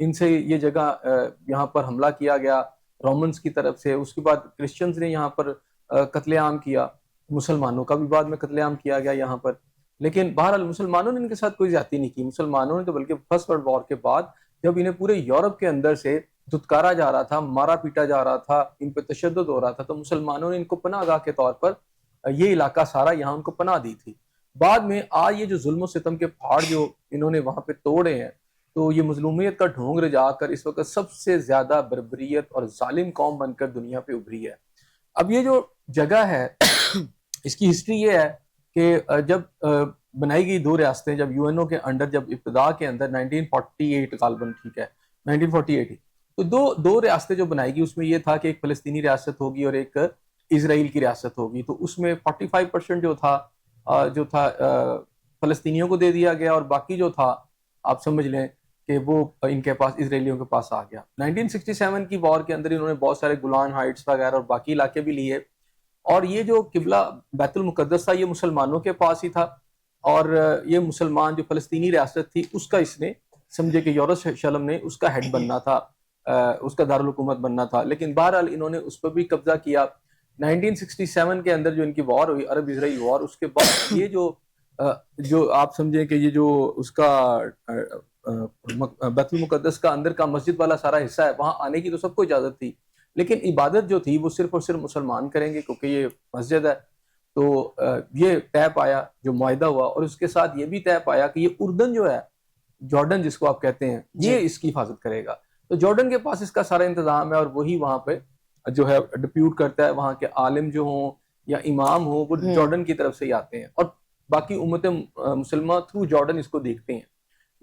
ان سے یہ جگہ یہاں پر حملہ کیا گیا رومنز کی طرف سے. اس کے بعد کرسچنز نے یہاں پر قتل عام کیا, مسلمانوں کا بھی بعد میں قتل عام کیا گیا یہاں پر. لیکن بہرحال مسلمانوں نے ان کے ساتھ کوئی زیادتی نہیں کی. مسلمانوں نے تو بلکہ فرسٹ ورلڈ وار کے بعد جب انہیں پورے یورپ کے اندر سے دھتکارا جا رہا تھا, مارا پیٹا جا رہا تھا, ان پہ تشدد ہو رہا تھا, تو مسلمانوں نے ان کو پناہ گاہ کے طور پر یہ علاقہ سارا یہاں ان کو پناہ دی تھی. بعد میں آج یہ جو ظلم و ستم کے پہاڑ جو انہوں نے وہاں پہ توڑے ہیں, تو یہ مظلومیت کا ڈھونگ رجا کر اس وقت سب سے زیادہ بربریت اور ظالم قوم بن کر دنیا پہ ابھری ہے. اب یہ جو جگہ ہے اس کی ہسٹری یہ ہے کہ جب بنائی گئی دو ریاستیں, جب یو این او کے انڈر, جب ابتدا کے اندر 1948 غالباً, ٹھیک ہے 1948, تو دو ریاستیں جو بنائی گئی اس میں یہ تھا کہ ایک فلسطینی ریاست ہوگی اور ایک اسرائیل کی ریاست ہوگی. تو اس میں 45% جو تھا فلسطینیوں کو دے دیا گیا, اور باقی جو تھا آپ سمجھ لیں کہ وہ ان کے پاس, اسرائیلیوں کے پاس آ گیا. 1967 کی وار کے اندر انہوں نے بہت سارے گولان ہائٹس وغیرہ اور باقی علاقے بھی لیے, اور یہ جو قبلہ بیت المقدس تھا یہ مسلمانوں کے پاس ہی تھا, اور یہ مسلمان جو فلسطینی ریاست تھی اس کا اس نے سمجھے کہ یروشلم نے اس کا ہیڈ بننا تھا, اس کا دارالحکومت بننا تھا. لیکن بہرحال انہوں نے اس پر بھی قبضہ کیا. 1967 کے اندر جو ان کی وار ہوئی, عرب اسرائیل وار, اس کے بعد یہ جو آپ سمجھیں کہ یہ جو اس کا بیت المقدس کا اندر کا مسجد والا سارا حصہ ہے, وہاں آنے کی تو سب کو اجازت تھی, لیکن عبادت جو تھی وہ صرف اور صرف مسلمان کریں گے کیونکہ یہ مسجد ہے. تو یہ طے پایا جو معاہدہ ہوا, اور اس کے ساتھ یہ بھی طے پایا کہ یہ اردن جو ہے, جارڈن جس کو آپ کہتے ہیں, یہ اس کی حفاظت کرے گا. تو جارڈن کے پاس اس کا سارا انتظام ہے, اور وہی وہاں پہ جو ہے ڈپیوٹ کرتا ہے. وہاں کے عالم جو ہوں یا امام ہوں وہ جارڈن کی طرف سے ہی آتے ہیں, اور باقی امت مسلمہ تھرو جارڈن اس کو دیکھتے ہیں.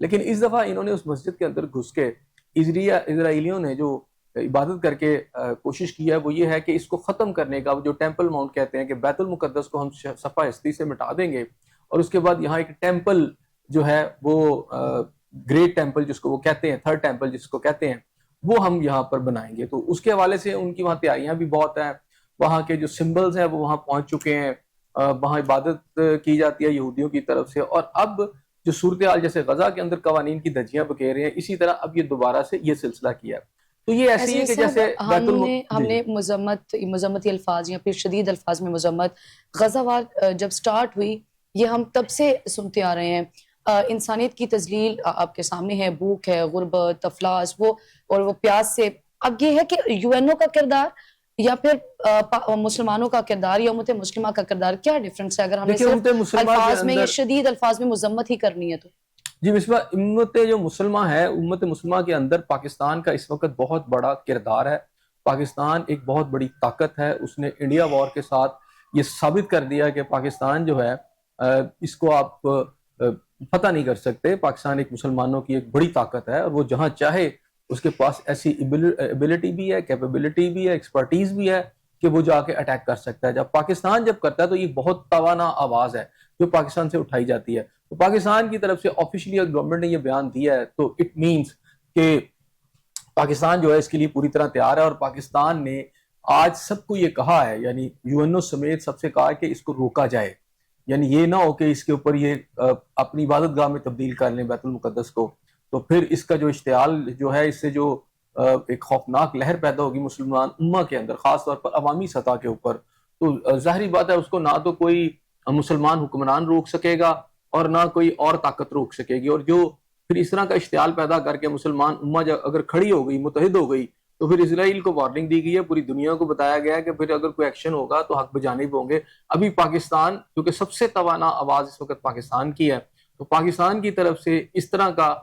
لیکن اس دفعہ انہوں نے اس مسجد کے اندر گھس کے اسرائیلیوں نے جو عبادت کر کے کوشش کی ہے وہ یہ ہے کہ اس کو ختم کرنے کا, جو ٹیمپل ماؤنٹ کہتے ہیں کہ بیت المقدس کو ہم صفحہ ہستی سے مٹا دیں گے, اور اس کے بعد یہاں ایک ٹیمپل جو ہے وہ گریٹ ٹیمپل جس کو وہ کہتے ہیں, تھرڈ ٹیمپل جس کو کہتے ہیں, وہ ہم یہاں پر بنائیں گے. تو اس کے حوالے سے ان کی وہاں تیاریاں بھی بہت ہیں, وہاں کے جو سمبلز ہیں وہ وہاں پہنچ چکے ہیں, وہاں عبادت کی جاتی ہے یہودیوں کی طرف سے. اور اب جو صورتحال جیسے غزہ کے اندر قوانین کی دھجیاں بکھیر رہے ہیں, اسی طرح اب یہ دوبارہ سے یہ سلسلہ کیا. تو یہ ایسی ہے کہ جیسے ہم نے مذمتی الفاظ یا پھر شدید الفاظ میں مذمت غزہ وار جب سٹارٹ ہوئی, یہ ہم تب سے سنتے آ رہے ہیں. انسانیت کی تذلیل آپ کے سامنے ہے, بھوک ہے, غربت, افلاس, وہ پیاس سے. اب یہ ہے کہ یو این او کا کردار یا پھر مسلمانوں کا کردار یا امت مسلمہ کا کردار, کیا ڈیفرنس ہے اگر ہمیں صرف الفاظ میں یا شدید الفاظ میں مذمت ہی کرنی ہے؟ تو جی بسمہ, امت جو مسلمہ ہے, امت مسلمہ کے اندر پاکستان کا اس وقت بہت بڑا کردار ہے. پاکستان ایک بہت بڑی طاقت ہے. اس نے انڈیا وار کے ساتھ یہ ثابت کر دیا کہ پاکستان جو ہے اس کو آپ فتح نہیں کر سکتے. پاکستان ایک مسلمانوں کی ایک بڑی طاقت ہے, اور وہ جہاں چاہے اس کے پاس ایسی ایبلٹی بھی ہے, کیپیبلٹی بھی ہے, ایکسپرٹیز بھی ہے کہ وہ جا کے اٹیک کر سکتا ہے. جب پاکستان کرتا ہے تو یہ بہت توانا آواز ہے جو پاکستان سے اٹھائی جاتی ہے. تو پاکستان کی طرف سے آفیشلی گورنمنٹ نے یہ بیان دیا ہے, تو اٹ مینس کہ پاکستان جو ہے اس کے لیے پوری طرح تیار ہے. اور پاکستان نے آج سب کو یہ کہا ہے, یعنی یو این او سمیت سب سے کہا ہے کہ اس کو روکا جائے. یعنی یہ نہ ہو کہ اس کے اوپر یہ اپنی عبادت گاہ میں تبدیل کر لیں بیت المقدس کو, تو پھر اس کا جو اشتعال جو ہے, اس سے جو ایک خوفناک لہر پیدا ہوگی مسلمان امہ کے اندر, خاص طور پر عوامی سطح کے اوپر. تو ظاہری بات ہے اس کو نہ تو کوئی مسلمان حکمران روک سکے گا اور نہ کوئی اور طاقت روک سکے گی. اور جو پھر اس طرح کا اشتعال پیدا کر کے مسلمان امہ اگر کھڑی ہو گئی, متحد ہو گئی, تو پھر اسرائیل کو وارننگ دی گئی ہے, پوری دنیا کو بتایا گیا ہے کہ پھر اگر کوئی ایکشن ہوگا تو حق بجانب ہوں گے. ابھی پاکستان کیونکہ سب سے توانا آواز اس وقت پاکستان کی ہے, تو پاکستان کی طرف سے اس طرح کا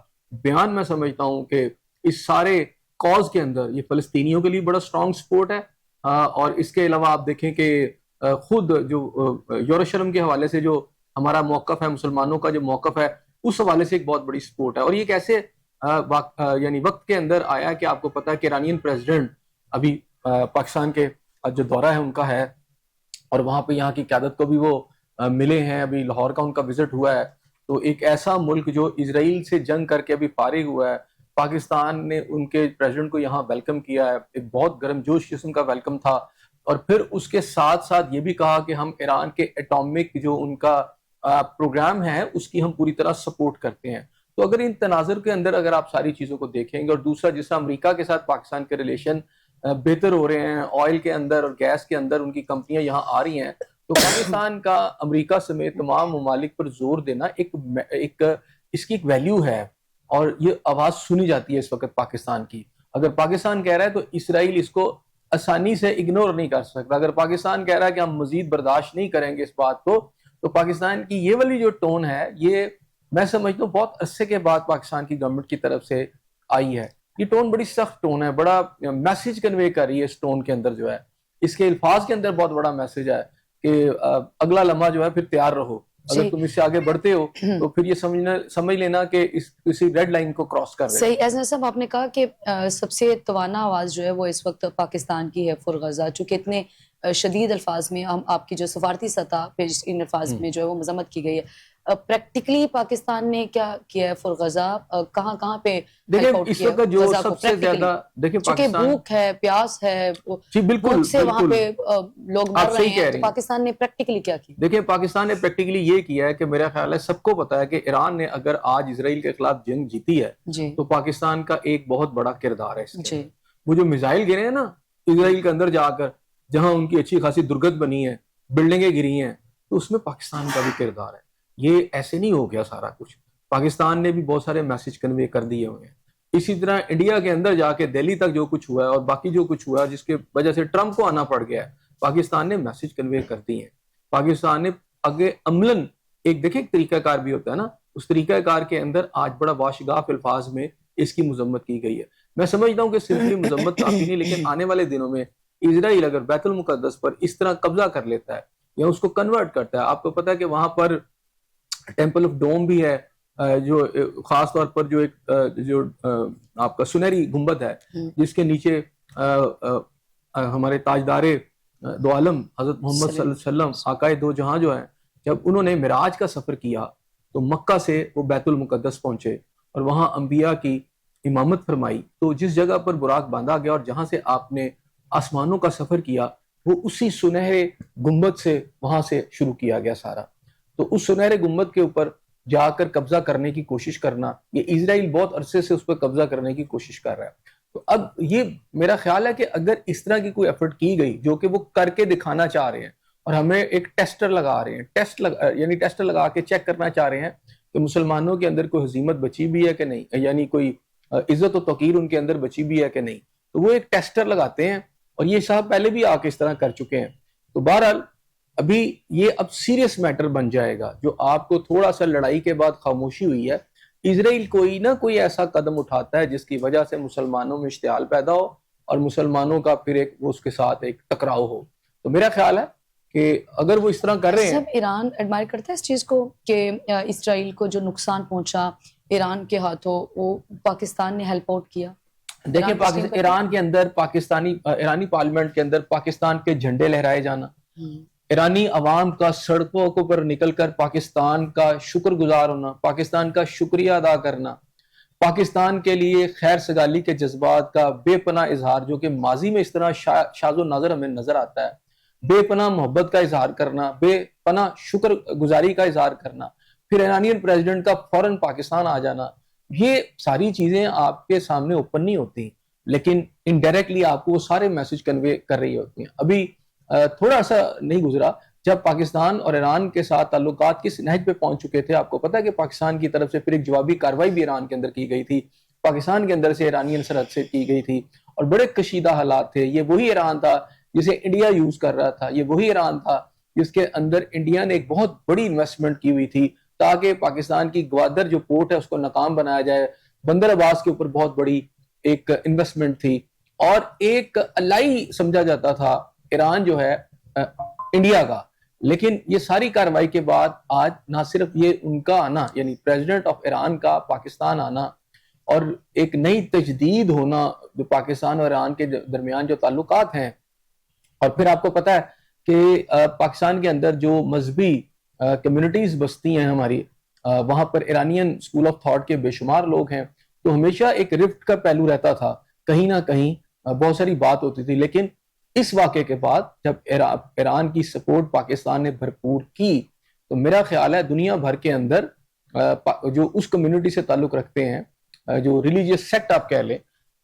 بیان میں سمجھتا ہوں کہ اس سارے کاز کے اندر یہ فلسطینیوں کے لیے بڑا اسٹرانگ سپورٹ ہے. اور اس کے علاوہ آپ دیکھیں کہ خود جو یروشلم کے حوالے سے جو ہمارا موقف ہے, مسلمانوں کا جو موقف ہے, اس حوالے سے ایک بہت بڑی سپورٹ ہے. اور یہ کیسے یعنی وقت کے اندر آیا کہ آپ کو پتا ہے کہ ایرانین پریزیڈنٹ ابھی پاکستان کے جو دورہ ہے ان کا ہے, اور وہاں پہ یہاں کی قیادت کو بھی وہ ملے ہیں. ابھی لاہور کا ان کا وزٹ ہوا ہے. تو ایک ایسا ملک جو اسرائیل سے جنگ کر کے ابھی فارغ ہوا ہے, پاکستان نے ان کے پریزیڈنٹ کو یہاں ویلکم کیا ہے, ایک بہت گرم جوش قسم کا ویلکم تھا. اور پھر اس کے ساتھ ساتھ یہ بھی کہا کہ ہم ایران کے ایٹامک جو ان کا پروگرام ہے اس کی ہم پوری طرح سپورٹ کرتے ہیں. تو اگر ان تناظر کے اندر اگر آپ ساری چیزوں کو دیکھیں گے، اور دوسرا جس طرح امریکہ کے ساتھ پاکستان کے ریلیشن بہتر ہو رہے ہیں، آئل کے اندر اور گیس کے اندر ان کی کمپنیاں یہاں آ رہی ہیں، تو پاکستان کا امریکہ سمیت تمام ممالک پر زور دینا ایک اس کی ایک ویلیو ہے، اور یہ آواز سنی جاتی ہے اس وقت پاکستان کی. اگر پاکستان کہہ رہا ہے تو اسرائیل اس کو آسانی سے اگنور نہیں کر سکتا. اگر پاکستان کہہ رہا ہے کہ ہم مزید برداشت نہیں کریں گے اس بات کو، تو پاکستان کی یہ والی جو ٹون ہے، یہ میں سمجھتا ہوں بہت عرصے کے بعد پاکستان کی گورنمنٹ کی طرف سے آئی ہے. یہ ٹون بڑی سخت ٹون ہے، بڑا میسج کنوے کر رہی ہے اس ٹون کے اندر جو ہے، اس کے الفاظ کے اندر بہت بڑا میسج ہے کہ اگلا لمحہ جو ہے پھر تیار رہو، اگر تم اس سے آگے بڑھتے ہو تو پھر یہ سمجھ لینا کہ کسی ریڈ لائن کو کراس کر رہے ہیں. صحیح. ایز صاحب آپ نے کہا کہ سب سے توانا آواز جو ہے وہ اس وقت پاکستان کی ہے فور غزہ، چونکہ اتنے شدید الفاظ میں ہم آپ کی جو سفارتی سطح پہ ان الفاظ میں جو ہے وہ مذمت کی گئی ہے. پریکٹیکلی پاکستان نے کیا کیا ہے فور غزہ، کہاں کہاں پہ دیکھیں اس وقت جو سب سے زیادہ دیکھیں پاکستان، بھوک ہے، پیاس ہے، جی بالکل سے وہاں پہ لوگ مر رہے ہیں، تو پاکستان نے پریکٹیکلی کیا کیا؟ دیکھیں پاکستان نے پریکٹیکلی یہ کیا ہے کہ میرا خیال ہے سب کو پتا ہے کہ ایران نے اگر آج اسرائیل کے خلاف جنگ جیتی ہے تو پاکستان کا ایک بہت بڑا کردار ہے اس کے. وہ جو میزائل گرے ہیں نا اسرائیل کے اندر جا کر، جہاں ان کی اچھی خاصی درگت بنی ہے، بلڈنگیں گری ہیں، تو اس میں پاکستان کا بھی کردار ہے. یہ ایسے نہیں ہو گیا سارا کچھ، پاکستان نے بھی بہت سارے میسج کنوے کر دیے ہوئے ہیں. اسی طرح انڈیا کے اندر جا کے دہلی تک جو کچھ ہوا ہے اور باقی جو کچھ ہوا ہے جس کے وجہ سے ٹرمپ کو آنا پڑ گیا ہے، پاکستان نے میسج کنوے کر دی ہیں. پاکستان نے آگے عملاً دیکھیں ایک طریقہ کار بھی ہوتا ہے نا، اس طریقہ کار کے اندر آج بڑا واشگاف الفاظ میں اس کی مذمت کی گئی ہے. میں سمجھتا ہوں کہ سمپلی مذمت کافی نہیں، لیکن آنے والے دنوں میں اسرائیل اگر بیت المقدس پر اس طرح قبضہ کر لیتا ہے یا اس کو کنورٹ کرتا ہے، آپ کو پتا ہے کہ وہاں پر ٹیمپل آف ڈوم بھی ہے، جو خاص طور پر جو آپ کا سنہری گنبد ہے، جس کے نیچے ہمارے تاجدار دو عالم حضرت محمد صلی اللہ علیہ وسلم آقائے دو جہاں جو ہیں، جب انہوں نے معراج کا سفر کیا تو مکہ سے وہ بیت المقدس پہنچے اور وہاں انبیاء کی امامت فرمائی. تو جس جگہ پر براق باندھا گیا اور جہاں سے آپ نے آسمانوں کا سفر کیا، وہ اسی سنہرے گنبد سے وہاں سے شروع کیا گیا سارا. تو اس سنہرے گنبد کے اوپر جا کر قبضہ کرنے کی کوشش کرنا، یہ اسرائیل بہت عرصے سے اس پر قبضہ کرنے کی کوشش کر رہا ہے. تو اب یہ میرا خیال ہے کہ اگر اس طرح کی کوئی ایفرٹ کی گئی جو کہ وہ کر کے دکھانا چاہ رہے ہیں، اور ہمیں ایک ٹیسٹر لگا رہے ہیں، یعنی ٹیسٹر لگا کے چیک کرنا چاہ رہے ہیں کہ مسلمانوں کے اندر کوئی ہزیمت بچی بھی ہے کہ نہیں، یعنی کوئی عزت و توقیر ان کے اندر بچی بھی ہے کہ نہیں، تو وہ ایک ٹیسٹر لگاتے ہیں. اور یہ صاحب پہلے بھی آ کے اس طرح کر چکے ہیں. تو بہرحال ابھی یہ اب سیریس میٹر بن جائے گا. جو آپ کو تھوڑا سا لڑائی کے بعد خاموشی ہوئی ہے، اسرائیل کوئی نہ کوئی ایسا قدم اٹھاتا ہے جس کی وجہ سے مسلمانوں میں اشتعال پیدا ہو اور مسلمانوں کا پھر اس کے ساتھ ایک ٹکراؤ ہو. تو میرا خیال ہے کہ اگر وہ اس طرح کر رہے ہیں، سب ایران ایڈمائر کرتا ہے اس چیز کو کہ اسرائیل کو جو نقصان پہنچا ایران کے ہاتھوں وہ پاکستان نے ہیلپ آؤٹ کیا. دیکھیں ایران کے اندر ایرانی پارلیمنٹ کے اندر پاکستان کے جھنڈے لہرائے جانا، ایرانی عوام کا سڑکوں کو پر نکل کر پاکستان کا شکر گزار ہونا، پاکستان کا شکریہ ادا کرنا، پاکستان کے لیے خیر سگالی کے جذبات کا بے پناہ اظہار، جو کہ ماضی میں اس طرح شاذ و نادر ہمیں نظر آتا ہے، بے پناہ محبت کا اظہار کرنا، بے پناہ شکر گزاری کا اظہار کرنا، پھر ایرانین پریزیڈنٹ کا فوراً پاکستان آ جانا، یہ ساری چیزیں آپ کے سامنے اوپن نہیں ہوتی، لیکن انڈائریکٹلی آپ کو وہ سارے میسج کنوے کر رہی ہوتی ہیں. ابھی تھوڑا سا نہیں گزرا جب پاکستان اور ایران کے ساتھ تعلقات کس نہج پہ پہنچ چکے تھے. آپ کو پتا ہے کہ پاکستان کی طرف سے پھر ایک جوابی کارروائی بھی ایران کے اندر کی گئی تھی، پاکستان کے اندر سے ایرانین سرحد سے کی گئی تھی، اور بڑے کشیدہ حالات تھے. یہ وہی ایران تھا جسے انڈیا یوز کر رہا تھا، یہ وہی ایران تھا جس کے اندر انڈیا نے ایک بہت بڑی انویسٹمنٹ کی ہوئی تھی تاکہ پاکستان کی گوادر جو پورٹ ہے اس کو ناکام بنایا جائے. بندر عباس کے اوپر بہت بڑی ایک انویسٹمنٹ تھی، اور ایک الائی سمجھا جاتا تھا ایران جو ہے انڈیا کا. لیکن یہ ساری کارروائی کے بعد آج نہ صرف یہ ان کا آنا، یعنی پریزیڈنٹ آف ایران کا پاکستان آنا اور ایک نئی تجدید ہونا جو پاکستان اور ایران کے درمیان جو تعلقات ہیں، اور پھر آپ کو پتا ہے کہ پاکستان کے اندر جو مذہبی کمیونٹیز بستی ہیں ہماری، وہاں پر ایرانین اسکول آف تھاٹ کے بے شمار لوگ ہیں. تو ہمیشہ ایک رفٹ کا پہلو رہتا تھا، کہیں نہ کہیں بہت ساری بات ہوتی تھی. لیکن اس واقعے کے بعد جب ایران کی سپورٹ پاکستان نے بھرپور کی، تو میرا خیال ہے دنیا بھر کے اندر جو اس کمیونٹی سے تعلق رکھتے ہیں, جو ریلیجیس سیکٹ آپ کہہ لیں,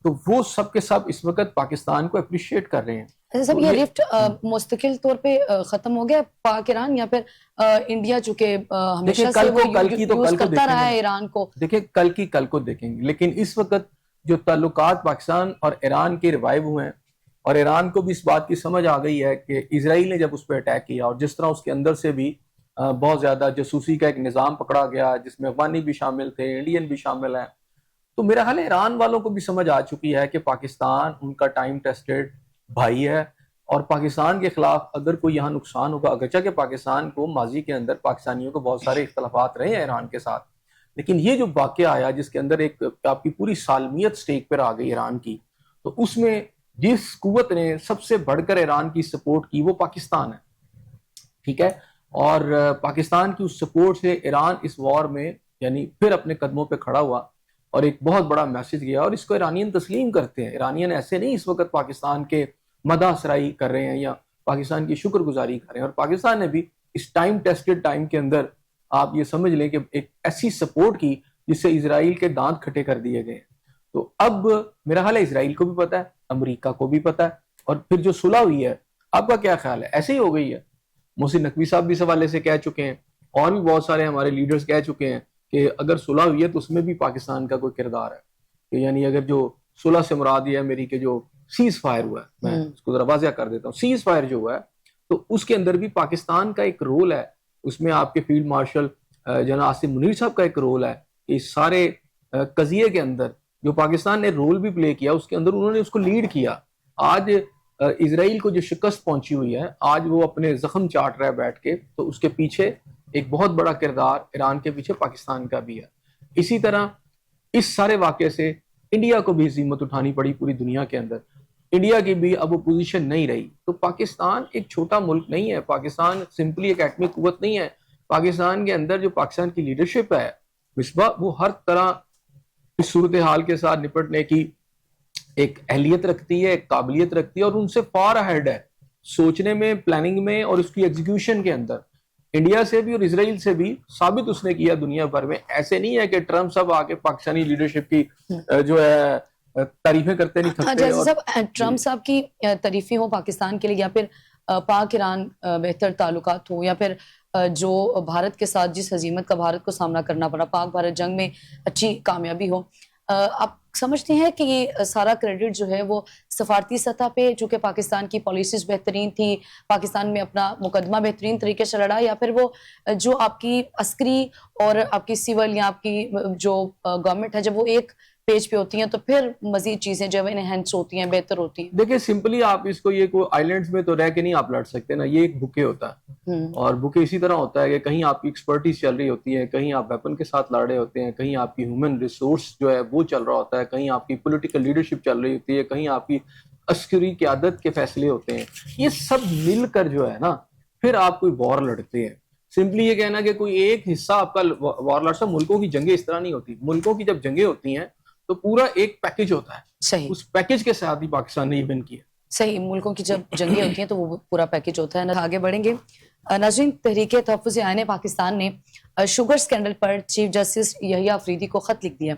تو وہ سب کے سب اس وقت پاکستان کو اپریشیٹ کر رہے ہیں. اچھا صاحب, یہ رفٹ مستقل طور پہ ختم ہو گیا پاک ایران, یا پھر انڈیا چونکہ ہمیشہ سے وہ یوز کرتا رہا ہے ایران کو؟ دیکھیں کل کو دیکھیں گے, لیکن اس وقت جو تعلقات پاکستان اور ایران کے ریوائیو ہوئے ہیں, اور ایران کو بھی اس بات کی سمجھ آ گئی ہے کہ اسرائیل نے جب اس پہ اٹیک کیا, اور جس طرح اس کے اندر سے بھی بہت زیادہ جاسوسی کا ایک نظام پکڑا گیا جس میں افغانی بھی شامل تھے, انڈین بھی شامل ہیں, تو میرا خیال ہے ایران والوں کو بھی سمجھ آ چکی ہے کہ پاکستان ان کا ٹائم ٹیسٹڈ بھائی ہے, اور پاکستان کے خلاف اگر کوئی یہاں نقصان ہوگا, اگرچہ کہ پاکستان کو ماضی کے اندر پاکستانیوں کو بہت سارے اختلافات رہے ہیں ایران کے ساتھ, لیکن یہ جو واقعہ آیا جس کے اندر ایک آپ کی پوری سالمیت سٹیک پر آ گئی ایران کی, تو اس میں جس قوت نے سب سے بڑھ کر ایران کی سپورٹ کی وہ پاکستان ہے, ٹھیک ہے, اور پاکستان کی اس سپورٹ سے ایران اس وار میں یعنی پھر اپنے قدموں پہ کھڑا ہوا اور ایک بہت بڑا میسج گیا, اور اس کو ایرانین تسلیم کرتے ہیں. ایرانین ایسے نہیں اس وقت پاکستان کے مدح سرائی کر رہے ہیں یا پاکستان کی شکر گزاری کر رہے ہیں, اور پاکستان نے بھی اس ٹائم ٹیسٹڈ ٹائم کے اندر آپ یہ سمجھ لیں کہ ایک ایسی سپورٹ کی جس سے اسرائیل کے دانت کھٹے کر دیے گئے. تو اب میرا خیال ہے اسرائیل کو بھی پتا ہے, امریکہ کو بھی پتا ہے, اور پھر جو صلح ہوئی ہے آپ کا کیا خیال ہے, ایسے ہی ہو گئی ہے؟ محسن نقوی صاحب بھی اس حوالے سے کہہ چکے ہیں, اور بھی بہت سارے ہمارے لیڈرز کہہ چکے ہیں کہ اگر صلح ہوئی ہے تو اس میں بھی پاکستان کا کوئی کردار ہے, کہ یعنی اگر جو صلح سے مراد یہ ہے میری کہ جو سیز فائر ہوا ہے, میں اس کو ذرا واضح کر دیتا ہوں, سیز فائر جو ہوا ہے تو اس کے اندر بھی پاکستان کا ایک رول ہے, اس میں آپ کے فیلڈ مارشل جناب عاصم منیر صاحب کا ایک رول ہے, کہ اس سارے قضیے کے اندر جو پاکستان نے رول بھی پلے کیا اس کے اندر انہوں نے اس کو لیڈ کیا. آج اسرائیل کو جو شکست پہنچی ہوئی ہے, آج وہ اپنے زخم چاٹ رہا ہے بیٹھ کے, تو اس کے پیچھے ایک بہت بڑا کردار ایران کے پیچھے پاکستان کا بھی ہے. اسی طرح اس سارے واقعے سے انڈیا کو بھی ہزیمت اٹھانی پڑی پوری دنیا کے اندر, انڈیا کی بھی اب اپوزیشن نہیں رہی. تو پاکستان ایک چھوٹا ملک نہیں ہے, پاکستان سمپلی ایک ایٹمی قوت نہیں ہے. پاکستان کے اندر جو پاکستان کی لیڈرشپ ہے مصباح, وہ ہر طرح اس صورتحال کے ساتھ نپٹنے کی ایک اہلیت رکھتی ہے, ایک قابلیت رکھتی ہے, اور ان سے فار اہیڈ ہے سوچنے میں, پلاننگ میں, اور اس کی ایگزیکیوشن کے اندر. انڈیا سے بھی اور اسرائیل سے بھی ثابت اس نے کیا دنیا بھر میں. ایسے نہیں ہے کہ ٹرمپ صاحب آ کے پاکستانی لیڈرشپ کی جو ہے تعریفیں کرتے نہیں تھکتے. جیسے صاحب ٹرمپ صاحب کی تعریفیں ہوں پاکستان کے لیے, یا پھر پاک ایران بہتر تعلقات ہوں, یا پھر جو بھارت کے ساتھ جس ہزیمت کا بھارت کو سامنا کرنا پڑا, پاک بھارت جنگ میں اچھی کامیابی ہو, آپ سمجھتے ہیں کہ یہ سارا کریڈٹ جو ہے وہ سفارتی سطح پہ, چونکہ پاکستان کی پالیسیز بہترین تھی, پاکستان میں اپنا مقدمہ بہترین طریقے سے لڑا, یا پھر وہ جو آپ کی عسکری اور آپ کی سول یا آپ کی جو گورنمنٹ ہے جب وہ ایک پیج پہ ہوتی ہیں تو پھر مزید چیزیں جو ہے انہینس ہوتی ہیں, بہتر ہوتی ہیں؟ دیکھیں سمپلی آپ اس کو, یہ کوئی آئیلینڈز میں تو رہ کے نہیں آپ لڑ سکتے نا, یہ ایک بکے ہوتا ہے, اور بکے اسی طرح ہوتا ہے کہ کہیں آپ کی ایکسپرٹیز چل رہی ہوتی ہے, کہیں آپ ویپن کے ساتھ لڑ رہے ہوتے ہیں, کہیں آپ کی ہیومن ریسورس جو ہے وہ چل رہا ہوتا ہے, کہیں آپ کی پولیٹیکل لیڈرشپ چل رہی ہوتی ہے, کہیں آپ کی عسکری قیادت کے فیصلے ہوتے ہیں. یہ سب مل کر جو ہے نا پھر آپ کوئی وار لڑتے ہیں. سمپلی یہ کہنا کہ کوئی ایک حصہ آپ کا وار لڑتا, ملکوں کی جنگیں اس طرح نہیں ہوتی. ملکوں کی جب جنگیں ہوتی ہیں تو پورا ایک پیکج ہوتا ہے, صحیح, اس پیکج کے ساتھ ہی پاکستان نے ایون کیا. صحیح, ملکوں کی جب جنگیں ہوتی ہیں تو وہ پورا پیکج ہوتا ہے. آگے بڑھیں گے. ناظرین, تحریک تحفظ آئین پاکستان نے شوگر سکینڈل پر چیف جسٹس یحییٰ آفریدی کو خط لکھ دیا.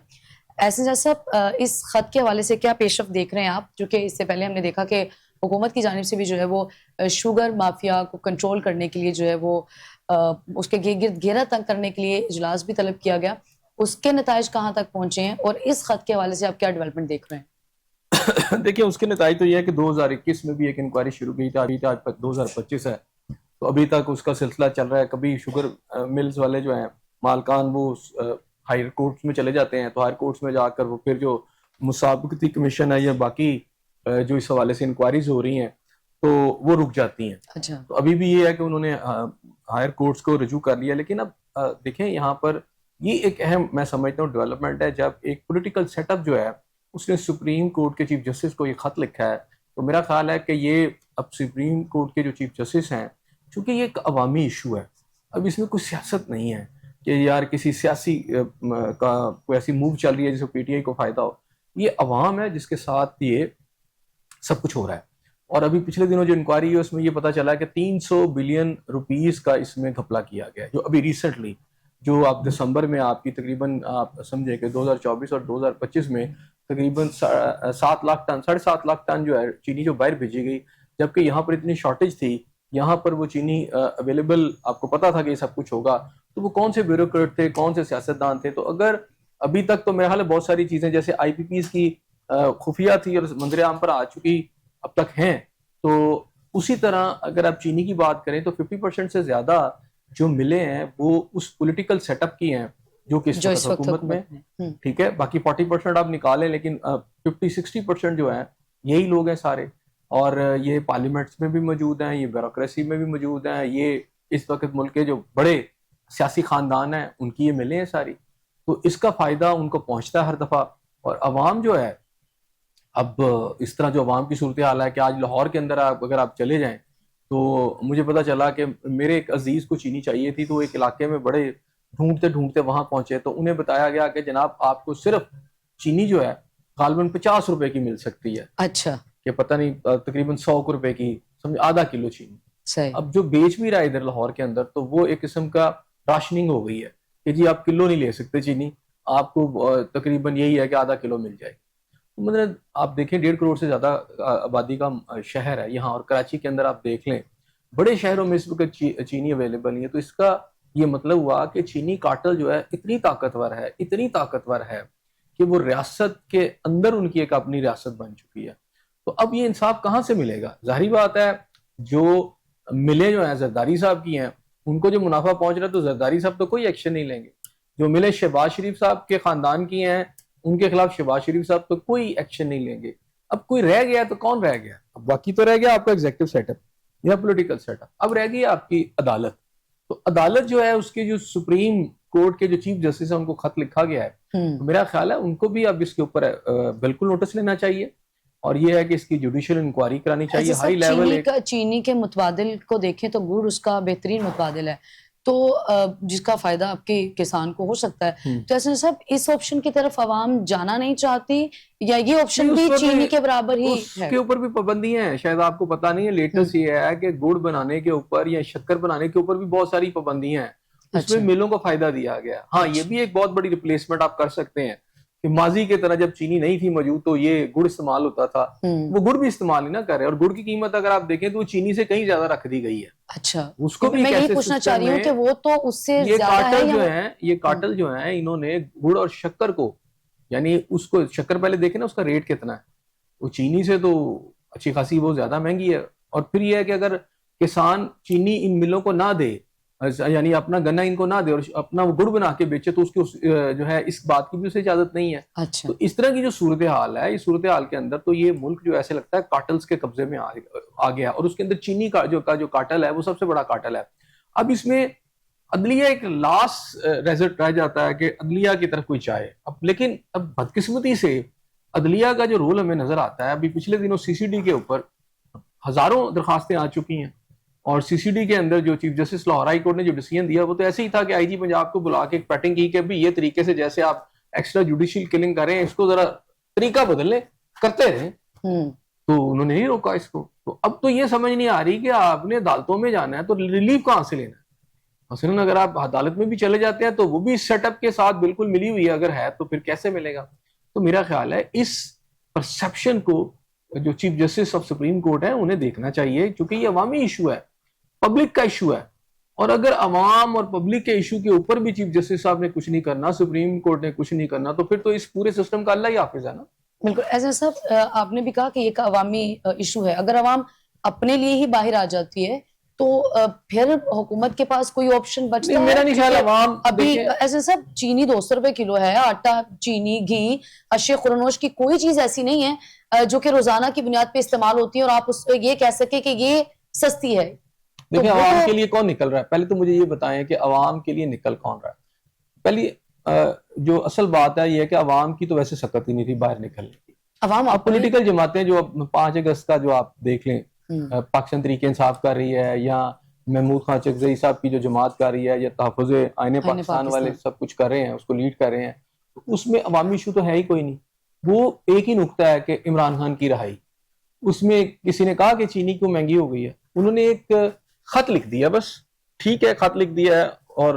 ایسے جیسا اس خط کے حوالے سے کیا پیش رفت دیکھ رہے ہیں آپ, کیونکہ اس سے پہلے ہم نے دیکھا کہ حکومت کی جانب سے بھی جو ہے وہ شوگر مافیا کو کنٹرول کرنے کے لیے جو ہے وہ اس کے گرد گھیرا تنگ کرنے کے لیے اجلاس بھی طلب کیا گیا. اس کے نتائج کہاں تک پہنچے ہیں, اور اس خط کے حوالے سے آپ کیا ڈیولپمنٹ دیکھ رہے ہیں؟ دیکھیں اس کے نتائج تو یہ ہے کہ 2021 میں بھی ایک انکوائری شروع کی تھی, آج 2025 ہے تو ابھی تک اس کا سلسلہ چل رہا ہے. کبھی شوگر ملز والے جو ہیں مالکان وہ ہائر کورٹس میں چلے جاتے ہیں, تو ہائر کورٹس میں جا کر وہ پھر جو مسابقتی کمیشن ہے یا باقی جو اس حوالے سے انکوائریز ہو رہی ہیں تو وہ رک جاتی ہیں. اچھا, تو ابھی بھی یہ ہے کہ انہوں نے ہائر کورٹس کو رجوع کر لیا. لیکن اب دیکھیں یہاں پر یہ ایک اہم میں سمجھتا ہوں ڈیولپمنٹ ہے, جب ایک پولیٹیکل سیٹ اپ جو ہے اس نے سپریم کورٹ کے چیف جسٹس کو یہ خط لکھا ہے, تو میرا خیال ہے کہ یہ اب سپریم کورٹ کے جو چیف جسٹس ہیں, چونکہ یہ ایک عوامی ایشو ہے, اب اس میں کوئی سیاست نہیں ہے کہ یار کسی سیاسی کا کوئی ایسی موو چل رہی ہے جس کو پی ٹی آئی کو فائدہ ہو. یہ عوام ہے جس کے ساتھ یہ سب کچھ ہو رہا ہے. اور ابھی پچھلے دنوں جو انکوائری ہوئی اس میں یہ پتا چلا کہ 300 بلین روپیز کا اس میں گھپلا کیا گیا, جو ابھی ریسنٹلی جو آپ دسمبر میں آپ کی تقریباً آپ سمجھے کہ 2024 اور 2025 میں تقریباً 7 لاکھ ٹن 7.5 لاکھ ٹن جو ہے چینی جو باہر بھیجی گئی، جبکہ یہاں پر اتنی شارٹیج تھی، یہاں پر وہ چینی اویلیبل آپ کو پتا تھا کہ یہ سب کچھ ہوگا، تو وہ کون سے بیوروکریٹ تھے، کون سے سیاستدان تھے؟ تو اگر ابھی تک تو میرے خیال ہے بہت ساری چیزیں جیسے آئی پی پیز کی خفیہ تھی اور منظر عام پر آ چکی اب تک ہیں، تو اسی طرح اگر آپ چینی کی بات کریں تو 50% سے زیادہ جو ملے ہیں وہ اس پولیٹیکل سیٹ اپ کی ہیں جو کہ اس وقت حکومت میں، ٹھیک ہے، باقی 40% آپ نکالیں لیکن 50-60% جو ہیں یہی لوگ ہیں سارے، اور یہ پارلیمنٹس میں بھی موجود ہیں، یہ بیوروکریسی میں بھی موجود ہیں، یہ اس وقت ملک کے جو بڑے سیاسی خاندان ہیں ان کی یہ ملے ہیں ساری، تو اس کا فائدہ ان کو پہنچتا ہے ہر دفعہ، اور عوام جو ہے اب اس طرح جو عوام کی صورتحال ہے کہ آج لاہور کے اندر اگر آپ چلے جائیں تو مجھے پتا چلا کہ میرے ایک عزیز کو چینی چاہیے تھی، تو ایک علاقے میں بڑے ڈھونڈتے وہاں پہنچے تو انہیں بتایا گیا کہ جناب آپ کو صرف چینی جو ہے غالباً 50 روپے کی مل سکتی ہے، اچھا، کہ پتہ نہیں تقریباً 100 روپے کی سمجھ آدھا کلو چینی، صحیح، اب جو بیچ بھی رہا ہے ادھر لاہور کے اندر تو وہ ایک قسم کا راشننگ ہو گئی ہے کہ جی آپ کلو نہیں لے سکتے چینی، آپ کو تقریباً یہی ہے کہ آدھا کلو مل جائے، مطلب آپ دیکھیں 1.5 کروڑ سے زیادہ آبادی کا شہر ہے یہاں، اور کراچی کے اندر آپ دیکھ لیں بڑے شہروں میں اس وقت چینی اویلیبل نہیں ہے، تو اس کا یہ مطلب ہوا کہ چینی کارٹل جو ہے اتنی طاقتور ہے کہ وہ ریاست کے اندر ان کی ایک اپنی ریاست بن چکی ہے، تو اب یہ انصاف کہاں سے ملے گا؟ ظاہری بات ہے جو ملے جو ہیں زرداری صاحب کی ہیں ان کو جو منافع پہنچ رہا ہے تو زرداری صاحب تو کوئی ایکشن نہیں لیں گے، جو ملے شہباز شریف صاحب کے خاندان کی ہیں ان کے خلاف شہباز شریف صاحب تو کوئی ایکشن نہیں لیں گے، اب کوئی رہ گیا تو کون رہ گیا؟ اب باقی تو رہ گیا آپ کا ایگزیکٹو سیٹ اپ یا پولیٹیکل سیٹ اپ، اب رہ گئی آپ کی عدالت، تو عدالت جو ہے اس کے جو سپریم کورٹ کے جو چیف جسٹس ہیں ان کو خط لکھا گیا ہے، تو میرا خیال ہے ان کو بھی اب اس کے اوپر بالکل نوٹس لینا چاہیے، اور یہ ہے کہ اس کی جوڈیشل انکوائری کرانی چاہیے ہائی لیول۔ چینی کے متبادل کو دیکھیں تو گڑ اس کا بہترین متبادل ہے، تو جس کا فائدہ آپ کے کسان کو ہو سکتا ہے، تو ایسے صاحب اس آپشن کی طرف عوام جانا نہیں چاہتی یا یہ آپشن بھی چینی کے برابر ہی ہے؟ اس کے اوپر بھی پابندیاں ہیں، شاید آپ کو پتا نہیں ہے، لیٹسٹ یہ ہے کہ گڑ بنانے کے اوپر یا شکر بنانے کے اوپر بھی بہت ساری پابندیاں ہیں، اس میں ملوں کو فائدہ دیا گیا، ہاں یہ بھی ایک بہت بڑی ریپلیسمنٹ آپ کر سکتے ہیں کہ ماضی کی طرح جب چینی نہیں تھی موجود تو یہ گڑ استعمال ہوتا تھا، وہ گڑ بھی استعمال نہیں نہ کر رہے، اور گڑ کی قیمت اگر آپ دیکھیں تو وہ چینی سے کہیں زیادہ رکھ دی گئی ہے، اچھا، اس کو بھی میں یہی پوچھنا چاہ رہی ہوں کہ وہ تو اس سے زیادہ ہے، یہ کارٹل جو ہیں انہوں نے گڑ اور شکر کو، یعنی اس کو شکر پہلے دیکھیں نا اس کا ریٹ کتنا ہے، وہ چینی سے تو اچھی خاصی بہت زیادہ مہنگی ہے، اور پھر یہ ہے کہ اگر کسان چینی ان ملوں کو نہ دے، یعنی اپنا گنا ان کو نہ دے اور اپنا وہ گڑ بنا کے بیچے تو اس کی جو ہے اس بات کی بھی اسے اجازت نہیں ہے، تو اس طرح کی جو صورتحال ہے، اس صورتحال کے اندر تو یہ ملک جو ایسے لگتا ہے کارٹلز کے قبضے میں آ گیا، اور اس کے اندر چینی کا جو کارٹل ہے وہ سب سے بڑا کارٹل ہے، اب اس میں عدلیہ ایک لاسٹ ریزلٹ رہ جاتا ہے کہ عدلیہ کی طرف کوئی چاہے، اب لیکن اب بدقسمتی سے عدلیہ کا جو رول ہمیں نظر آتا ہے، ابھی پچھلے دنوں سی سی ڈی کے اوپر ہزاروں درخواستیں آ چکی ہیں، اور سی سی ڈی کے اندر جو chief justice Lahore high court نے جو ڈیسیژن دیا وہ تو ایسے ہی تھا کہ آئی جی پنجاب کو بلا کے ایک پیٹنگ کی کہ بھی یہ طریقے سے جیسے آپ ایکسٹرا جوڈیشل کلنگ کر رہے ہیں اس کو ذرا طریقہ بدل لیں، کرتے رہیں، تو انہوں نے نہیں روکا اس کو، تو اب تو یہ سمجھ نہیں آ رہی کہ آپ نے عدالتوں میں جانا ہے تو ریلیف کہاں سے لینا ہے، مثلاً اگر آپ عدالت میں بھی چلے جاتے ہیں تو وہ بھی سیٹ اپ کے ساتھ بالکل ملی ہوئی ہے، اگر ہے تو پھر کیسے ملے گا؟ تو میرا خیال ہے اس پرسپشن کو جو chief justice of supreme court ہے انہیں دیکھنا چاہیے، کیونکہ یہ عوامی ایشو ہے، پبلک کا ایشو ہے، اور اگر عوام اور پبلک کے ایشو کے اوپر بھی چیف جسٹس صاحب نے کچھ نہیں کرنا، سپریم کورٹ نے کچھ نہیں کرنا، تو پھر تو اس پورے سسٹم کا اللہ ہی حافظ ہے نا۔ بالکل، ایسا صاحب آپ نے بھی کہا کہ یہ عوامی ایشو ہے، اگر عوام اپنے لیے ہی باہر آ جاتی ہے تو پھر حکومت کے پاس کوئی آپشن بچتا ہے؟ میرا نہیں خیال عوام ابھی ایسے صاحب چینی 200 روپے کلو ہے، آٹا، چینی، گھی، اشیاء خورنوش کی کوئی چیز ایسی نہیں ہے جو کہ روزانہ کی بنیاد پہ استعمال ہوتی ہے اور آپ اس یہ کہہ سکے کہ یہ سستی ہے۔ دیکھیں عوام کے لیے کون نکل رہا ہے؟ پہلے تو مجھے یہ بتائیں کہ عوام کے لیے نکل کون رہا ہے؟ پہلی جو اصل بات ہے یہ ہے کہ عوام کی تو ویسے سکت ہی نہیں تھی باہر نکلنے کی، عوام پولیٹیکل جماعتیں جو 5 اگست کا جو آپ دیکھ لیں پاکستان تحریک انصاف کر رہی ہے، یا محمود خان چکزئی صاحب کی جو جماعت کر رہی ہے، یا تحفظ آئین پاکستان والے سب کچھ کر رہے ہیں، اس کو لیڈ کر رہے ہیں، اس میں عوامی ایشو تو ہے ہی کوئی نہیں، وہ ایک ہی نقطہ ہے کہ عمران خان کی رہائی، اس میں کسی نے کہا کہ چینی کیوں مہنگی ہو گئی ہے، انہوں نے ایک خط لکھ دیا، بس ٹھیک ہے خط لکھ دیا ہے اور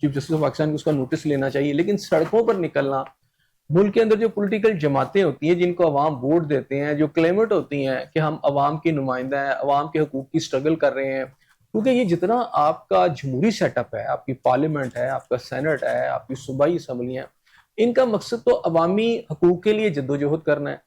چیف جسٹس آف پاکستان کو اس کا نوٹس لینا چاہیے. لیکن سڑکوں پر نکلنا, ملک کے اندر جو پولیٹیکل جماعتیں ہوتی ہیں جن کو عوام ووٹ دیتے ہیں, جو کلیمٹ ہوتی ہیں کہ ہم عوام کے نمائندہ ہیں, عوام کے حقوق کی سٹرگل کر رہے ہیں, کیونکہ یہ جتنا آپ کا جمہوری سیٹ اپ ہے, آپ کی پارلیمنٹ ہے, آپ کا سینٹ ہے, آپ کی صوبائی اسمبلیاں, ان کا مقصد تو عوامی حقوق کے لیے جدوجہد کرنا ہے,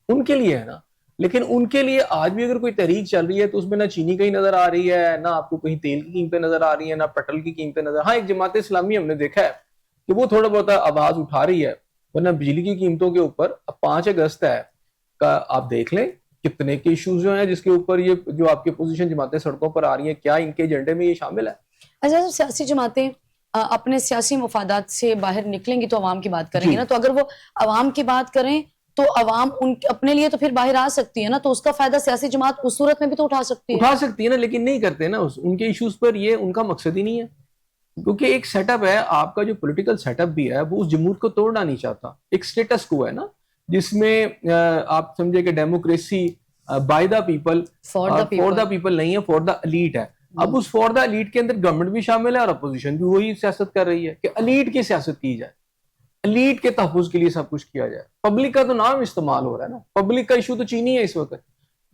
ان کے لیے ہے نا. لیکن ان کے لیے آج بھی اگر کوئی تحریک چل رہی ہے تو اس میں نہ چینی کہیں نظر آ رہی ہے, نہ آپ کو کہیں تیل کی قیمتیں نظر آ رہی ہیں, نہ پیٹرول کی قیمتیں نظر. ہاں, ایک جماعت اسلامی ہم نے دیکھا ہے کہ وہ تھوڑا بہت آواز اٹھا رہی ہے, ورنہ بجلی کی قیمتوں کے اوپر اب 5 اگست ہے کا آپ دیکھ لیں کتنے کے ایشوز جو ہیں جس کے اوپر یہ جو آپ کی اپوزیشن جماعتیں سڑکوں پر آ رہی ہیں, کیا ان کے ایجنڈے میں یہ شامل ہے؟ اچھا, سیاسی جماعتیں اپنے سیاسی مفادات سے باہر نکلیں گی تو عوام کی بات کریں گے نا, تو اگر وہ عوام کی بات کریں تو عوام ان اپنے لیے تو پھر باہر آ سکتی ہے نا, تو اس کا فائدہ سیاسی جماعت اس صورت میں بھی تو اٹھا سکتی ہے نا, لیکن نہیں کرتے نا. ان کے ایشوز پر یہ ان کا مقصد ہی نہیں ہے, کیونکہ ایک سیٹ اپ ہے آپ کا, جو پولیٹیکل سیٹ اپ بھی ہے وہ اس جمہور کو توڑنا نہیں چاہتا. ایک سٹیٹس کو ہے نا جس میں آپ سمجھے کہ democracy by the people, for the people نہیں ہے, فور دا ایلیٹ ہے. اب اس فور دا ایلیٹ کے اندر گورنمنٹ بھی شامل ہے اور اپوزیشن بھی وہی سیاست کر رہی ہے کہ ایلیٹ کی سیاست کی جائے, ایلیٹ کے تحفظ کے لیے سب کچھ کیا جائے. پبلک کا تو نام استعمال ہو رہا ہے نا. پبلک کا ایشو تو چینی ہے اس وقت,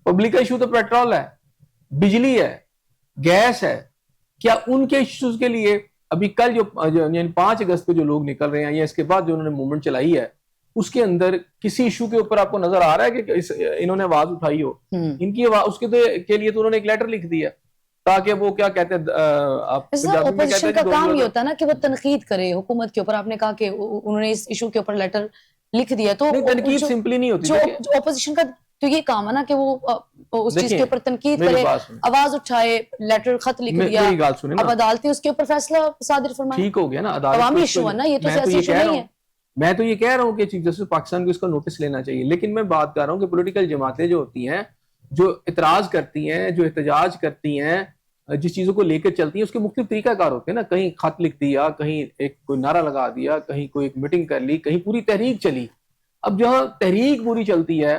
پبلک کا ایشو تو پیٹرول ہے, بجلی ہے, گیس ہے. کیا ان کے ایشوز کے لیے ابھی کل جو 5 اگست کو جو لوگ نکل رہے ہیں یا اس کے بعد جو انہوں نے موومنٹ چلائی ہے, اس کے اندر کسی ایشو کے اوپر آپ کو نظر آ رہا ہے کہ انہوں نے آواز اٹھائی ہو؟ ان کی آواز اس کے لیے تو انہوں نے ایک لیٹر لکھ دیا تاکہ وہ کیا کہتے ہیں, اپوزیشن کا کام یہ ہوتا ہے نا کہ وہ تنقید کرے حکومت کے اوپر. آپ نے کہا کہ انہوں نے اس ایشو کے اوپر لیٹر لکھ دیا, تو تنقید سمپلی نہیں ہوتی. جو اپوزیشن کا تو یہ کام ہے نا کہ وہ اس چیز کے اوپر تنقید کرے, آواز اٹھائے, لیٹر خط لکھ دیا, اب عدالتیں اس کے اوپر فیصلہ صادر فرمائیں. ٹھیک ہو گیا نا, عوامی ایشو ہے نا, یہ تو سیاسی ایشو نہیں ہے. میں تو یہ کہہ رہا ہوں کہ چیف جسٹس پاکستان کو اس کا نوٹس لینا چاہیے. لیکن میں بات کر رہا ہوں کہ پولیٹیکل جماعتیں جو ہوتی ہیں, جو اعتراض کرتی ہیں, جو احتجاج کرتی ہیں, جس چیزوں کو لے کر چلتی ہیں, اس کے مختلف طریقہ کار ہوتے ہیں نا. کہیں خط لکھ دیا, کہیں ایک کوئی نعرہ لگا دیا, کہیں کوئی ایک میٹنگ کر لی, کہیں پوری تحریک چلی. اب جہاں تحریک پوری چلتی ہے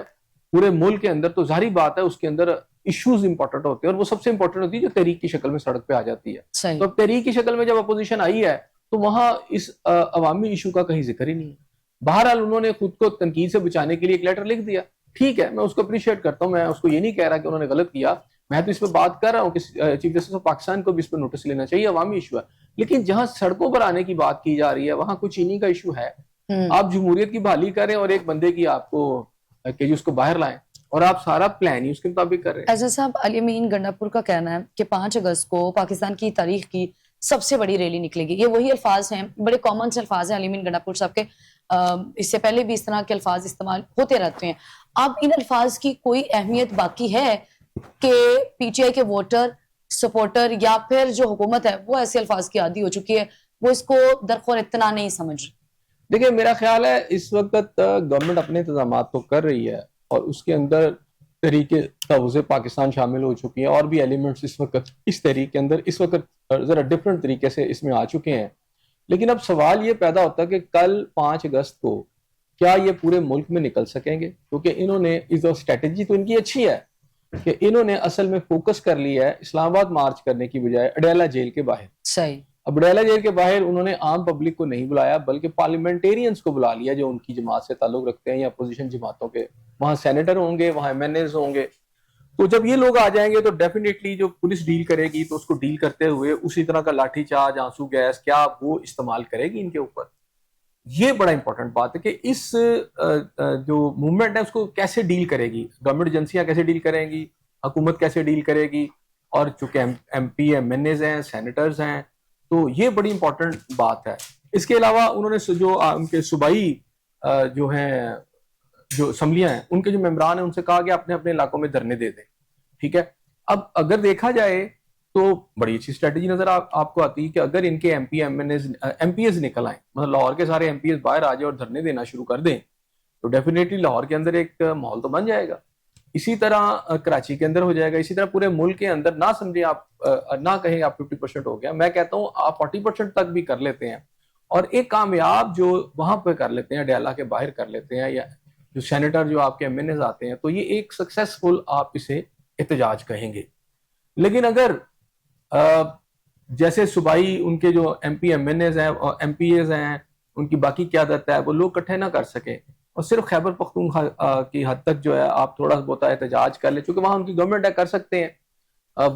پورے ملک کے اندر, تو ظاہری بات ہے اس کے اندر ایشوز امپورٹنٹ ہوتے ہیں, اور وہ سب سے امپورٹنٹ ہوتی ہے جو تحریک کی شکل میں سڑک پہ آ جاتی ہے. تو اب تحریک کی شکل میں جب اپوزیشن آئی ہے تو وہاں اس عوامی ایشو کا کہیں ذکر ہی نہیں ہے. بہرحال انہوں نے خود کو تنقید سے بچانے کے لیے ایک لیٹر لکھ دیا, ٹھیک ہے, میں اس کو اپریشیٹ کرتا ہوں, میں اس کو یہ نہیں کہہ رہا کہ انہوں نے غلط کیا. میں تو اس پہ بات کر رہا ہوں کہ چیف جسٹس آف پاکستان کو بھی اس پہ نوٹس لینا چاہیے, عوامی ایشو ہے. لیکن جہاں سڑکوں پر آنے کی بات کی جا رہی ہے وہاں کوئی چینی کا ایشو ہے. آپ جمہوریت کی بحالی کریں اور ایک بندے کی آپ کو کہ اس کو باہر لائیں, اور آپ سارا پلان ہی اس کے مطابق کر رہے ہیں. ایسا صاحب, علی امین گنڈاپور کا کہنا ہے کہ 5 اگست کو پاکستان کی تاریخ کی سب سے بڑی ریلی نکلے گی. یہ وہی الفاظ ہیں, بڑے کامن سے الفاظ ہیں علی امین گنڈاپور صاحب کے. اس سے پہلے بھی اس طرح کے الفاظ استعمال ہوتے رہتے ہیں. اب ان الفاظ کی کوئی اہمیت باقی ہے کہ پی ٹی آئی کے ووٹر, سپورٹر یا پھر جو حکومت ہے وہ ایسے الفاظ کی عادی ہو چکی ہے, وہ اس کو درخور اتنا نہیں سمجھ رہی؟ دیکھیں, میرا خیال ہے اس وقت گورنمنٹ اپنے انتظامات تو کر رہی ہے, اور اس کے اندر تحریک تحفظ پاکستان شامل ہو چکی ہیں, اور بھی ایلیمنٹس اس وقت اس تحریک کے اندر اس وقت ذرا ڈفرنٹ طریقے سے اس میں آ چکے ہیں. لیکن اب سوال یہ پیدا ہوتا ہے کہ کل 5 اگست کو کیا یہ پورے ملک میں نکل سکیں گے, کیونکہ انہوں نے اسٹریٹجی تو ان کی اچھی ہے کہ انہوں نے اصل میں فوکس کر لیا ہے اسلام آباد مارچ کرنے کی بجائے اڈیالہ جیل کے باہر. صحیح. اب اڈیالہ جیل کے باہر انہوں نے عام پبلک کو نہیں بلایا بلکہ پارلیمنٹیرینز کو بلا لیا جو ان کی جماعت سے تعلق رکھتے ہیں یا اپوزیشن جماعتوں کے. وہاں سینیٹر ہوں گے, وہاں ایم این ایز ہوں گے. تو جب یہ لوگ آ جائیں گے تو ڈیفینیٹلی جو پولیس ڈیل کرے گی تو اس کو ڈیل کرتے ہوئے اسی طرح کا لاٹھی چارج, آنسو گیس کیا وہ استعمال کرے گی ان کے اوپر. یہ بڑا امپورٹنٹ بات ہے کہ اس جو موومنٹ ہے اس کو کیسے ڈیل کرے گی گورنمنٹ ایجنسیاں, کیسے ڈیل کریں گی حکومت, کیسے ڈیل کرے گی, اور چونکہ M P M N As ہیں, سینیٹرز ہیں, تو یہ بڑی امپورٹنٹ بات ہے. اس کے علاوہ انہوں نے جو ان کے صوبائی جو ہیں جو اسمبلیاں ہیں ان کے جو ممبران ہیں ان سے کہا کہ اپنے اپنے علاقوں میں دھرنے دے دیں. ٹھیک ہے, اب اگر دیکھا جائے تو بڑی اچھی اسٹریٹجی نظر آپ کو آتی ہے کہ اگر ان کے ایم پی ایز نکل آئیں, مطلب لاہور کے سارے ایم پی ایز باہر آ جائیں اور دھرنے دینا شروع کر دیں, تو ڈیفینیٹلی لاہور کے اندر ایک ماحول تو بن جائے گا. اسی طرح کراچی کے اندر ہو جائے گا, اسی طرح پورے ملک کے اندر. نہ سمجھیں آپ, نہ کہیں آپ 50% ہو گیا, میں کہتا ہوں آپ 40% تک بھی کر لیتے ہیں, اور ایک کامیاب جو وہاں پہ کر لیتے ہیں, ڈیالہ کے باہر کر لیتے ہیں, یا جو سینیٹر جو آپ کے ایم این ایز آتے ہیں, تو یہ ایک سکسیسفل آپ اسے احتجاج کہیں گے. لیکن اگر جیسے صوبائی ان کے جو M P M N As ہیں اور ایم پی ایز ہیں, ان کی باقی قیادت ہے, وہ لوگ اکٹھے نہ کر سکے, اور صرف خیبر پختونخوا کی حد تک جو ہے آپ تھوڑا بہت احتجاج کر لیں, چونکہ وہاں ان کی گورنمنٹ ہے, کر سکتے ہیں,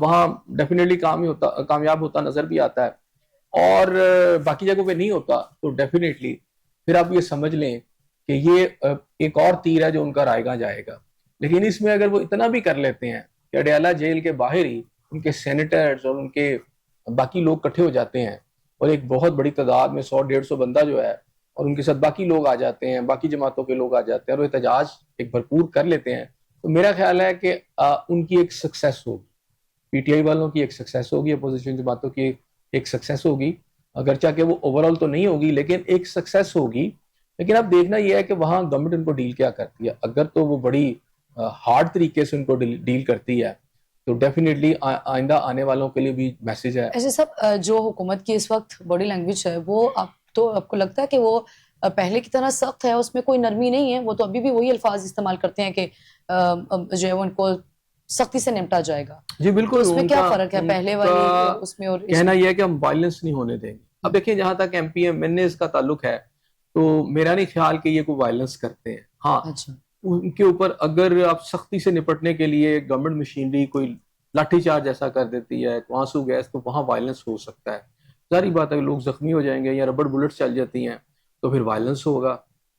وہاں ڈیفینیٹلی کامیاب ہوتا نظر بھی آتا ہے, اور باقی جگہوں پہ نہیں ہوتا, تو ڈیفینیٹلی پھر آپ یہ سمجھ لیں کہ یہ ایک اور تیر ہے جو ان کا رائے گاں جائے گا. لیکن اس میں اگر وہ اتنا بھی کر لیتے ہیں کہ اڈیالہ جیل کے باہر ہی ان کے سینیٹرز اور ان کے باقی لوگ اکٹھے ہو جاتے ہیں, اور ایک بہت بڑی تعداد میں 100-150 بندہ جو ہے, اور ان کے ساتھ باقی لوگ آ جاتے ہیں, باقی جماعتوں کے لوگ آ جاتے ہیں, اور وہ احتجاج ایک بھرپور کر لیتے ہیں, تو میرا خیال ہے کہ ان کی ایک سکسیس ہوگی, پی ٹی آئی والوں کی ایک سکسیس ہوگی, اپوزیشن جماعتوں کی ایک سکسیس ہوگی, اگرچہ کہ وہ اوورال تو نہیں ہوگی لیکن ایک سکسیس ہوگی. لیکن اب دیکھنا یہ ہے کہ وہاں گورنمنٹ ان کو ڈیل کیا کرتی ہے. اگر تو وہ بڑی ہارڈ طریقے سے ان کو ڈیل کرتی ہے تو ڈیفینیٹلی آئندہ آنے والوں کے لیے بھی میسج ہے. ایسے سب جو حکومت کی اس وقت باڈی لینگویج ہے وہ آپ کو لگتا ہے کہ وہ پہلے کی طرح سخت ہے, اس میں کوئی نرمی نہیں ہے, وہ تو ابھی بھی وہی الفاظ استعمال کرتے ہیں کہ جو ہے وہ ان کو سختی سے نمٹا جائے گا؟ جی بالکل. تو اس میں کیا فرق ہے پہلے والی اس میں اور کہنا یہ ہے کہ ہم وائلنس نہیں ہونے دیں گے. اب دیکھیں جہاں تک M P M N As کا تعلق ہے تو میرا نہیں خیال کہ یہ کوئی وائلنس کرتے ہیں. ہاں ان کے اوپر اگر آپ سختی سے نپٹنے کے لیے گورنمنٹ مشینری کوئی لاٹھی چارج ایسا کر دیتی ہے, آنسو گیس, تو وہاں وائلنس ہو سکتا ہے. ظاہری بات ہے لوگ زخمی ہو جائیں گے, یا ربڑ بلٹس چل جاتی ہیں تو پھر وائلنس ہوگا,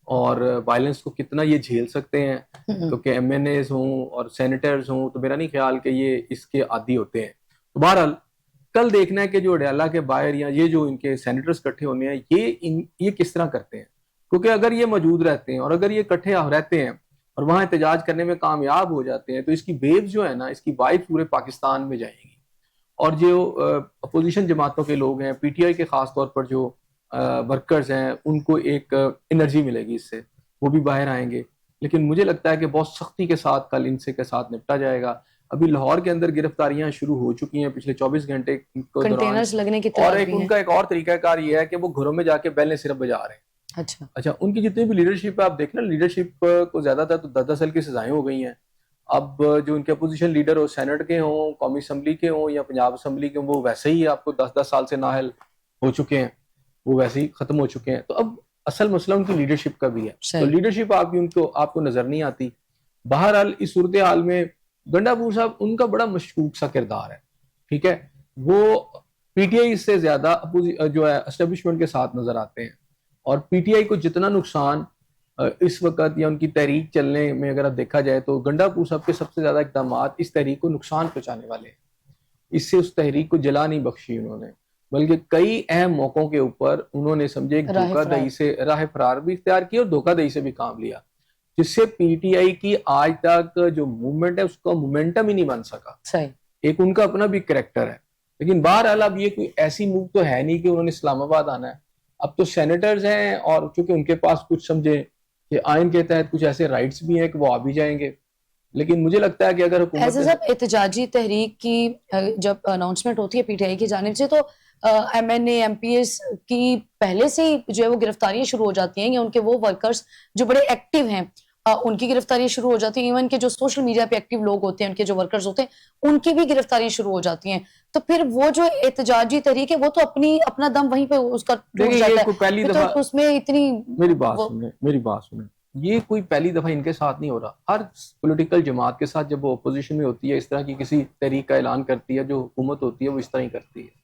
اور وائلنس کو کتنا یہ جھیل سکتے ہیں, کیونکہ ایم این ایز ہوں اور سینیٹرز ہوں, تو میرا نہیں خیال کہ یہ اس کے عادی ہوتے ہیں. تو بہرحال کل دیکھنا ہے کہ جو اڈیالہ کے باہر یا یہ جو ان کے سینیٹرز اکٹھے ہونے ہیں یہ کس طرح کرتے ہیں, کیونکہ اگر یہ موجود رہتے ہیں اور اگر یہ اکٹھے رہتے ہیں اور وہاں احتجاج کرنے میں کامیاب ہو جاتے ہیں, تو اس کی ویوز جو ہے نا, اس کی وائب پورے پاکستان میں جائیں گی, اور جو اپوزیشن جماعتوں کے لوگ ہیں, پی ٹی آئی کے خاص طور پر جو ورکرز ہیں, ان کو ایک انرجی ملے گی اس سے, وہ بھی باہر آئیں گے. لیکن مجھے لگتا ہے کہ بہت سختی کے ساتھ کل ان سے کے ساتھ نپٹا جائے گا. ابھی لاہور کے اندر گرفتاریاں شروع ہو چکی ہیں پچھلے 24 گھنٹے کے دوران, اور ان کا ایک اور طریقہ کار یہ ہے کہ وہ گھروں میں جا کے بیلیں صرف بجا رہے ہیں. اچھا ان کی جتنی بھی لیڈرشپ ہے, آپ دیکھنا لیڈرشپ کو زیادہ تر تو 10-10 سال کی سزائیں ہو گئی ہیں. اب جو ان کے اپوزیشن لیڈر ہو, سینٹ کے ہوں, قومی اسمبلی کے ہوں یا پنجاب اسمبلی کے ہوں, وہ ویسے ہی آپ کو 10-10 سال سے نااہل ہو چکے ہیں, وہ ویسے ہی ختم ہو چکے ہیں. تو اب اصل مسئلہ ان کی لیڈرشپ کا بھی ہے, تو لیڈرشپ آپ کو نظر نہیں آتی. بہرحال اس صورتحال میں گنڈا پور صاحب ان کا بڑا مشکوک سا کردار ہے, ٹھیک ہے, وہ پی ٹی آئی سے زیادہ جو ہے اسٹیبلشمنٹ کے ساتھ نظر آتے ہیں, اور پی ٹی آئی کو جتنا نقصان اس وقت یا ان کی تحریک چلنے میں اگر دیکھا جائے تو گنڈا پور صاحب کے سب سے زیادہ اقدامات اس تحریک کو نقصان پہنچانے والے ہیں. اس سے اس تحریک کو جلا نہیں بخشی انہوں نے, بلکہ کئی اہم موقعوں کے اوپر انہوں نے سمجھے ایک دھوکہ دہی سے راہ فرار بھی اختیار کی اور دھوکہ دہی سے بھی کام لیا, جس سے پی ٹی آئی کی آج تک جو موومنٹ ہے اس کا مومنٹم ہی نہیں بن سکا. ایک ان کا اپنا بھی کریکٹر ہے. لیکن بہرحال اب یہ کوئی ایسی موو تو ہے نہیں کہ انہوں نے اسلام آباد آنا ہے. اب تو سینیٹرز ہیں, اور چونکہ ان کے پاس کچھ سمجھے کہ آئین کے تحت کچھ ایسے رائٹس بھی ہیں کہ وہ آ بھی جائیں گے. لیکن مجھے لگتا ہے کہ اگر حکومت احتجاجی تحریک کی جب اناؤنسمنٹ ہوتی ہے پی ٹی آئی کی جانب سے, تو M N A M P S کی پہلے سے ہی جو ہے وہ گرفتاریاں شروع ہو جاتی ہیں, یا ان کے وہ ورکرز جو بڑے ایکٹیو ہیں ان کی گرفتاریاں شروع ہو جاتی ہیں. ایون کہ جو سوشل میڈیا پہ ایکٹیو لوگ ہوتے ہیں, ان کے جو ورکرز ہوتے ہیں, ان کی بھی گرفتاریاں شروع ہو جاتی ہیں. تو پھر وہ جو احتجاجی تحریک ہے وہ تو اپنا دم وہیں پہ اس کا ٹوٹ جاتا ہے. پہلی دفعہ اس میں اتنی میری بات سنیں, یہ کوئی پہلی دفعہ ان کے ساتھ نہیں ہو رہا. ہر پولیٹیکل جماعت کے ساتھ جب وہ اپوزیشن میں ہوتی ہے, اس طرح کی کسی تحریک کا اعلان کرتی ہے, جو حکومت ہوتی ہے وہ اس طرح ہی کرتی ہے.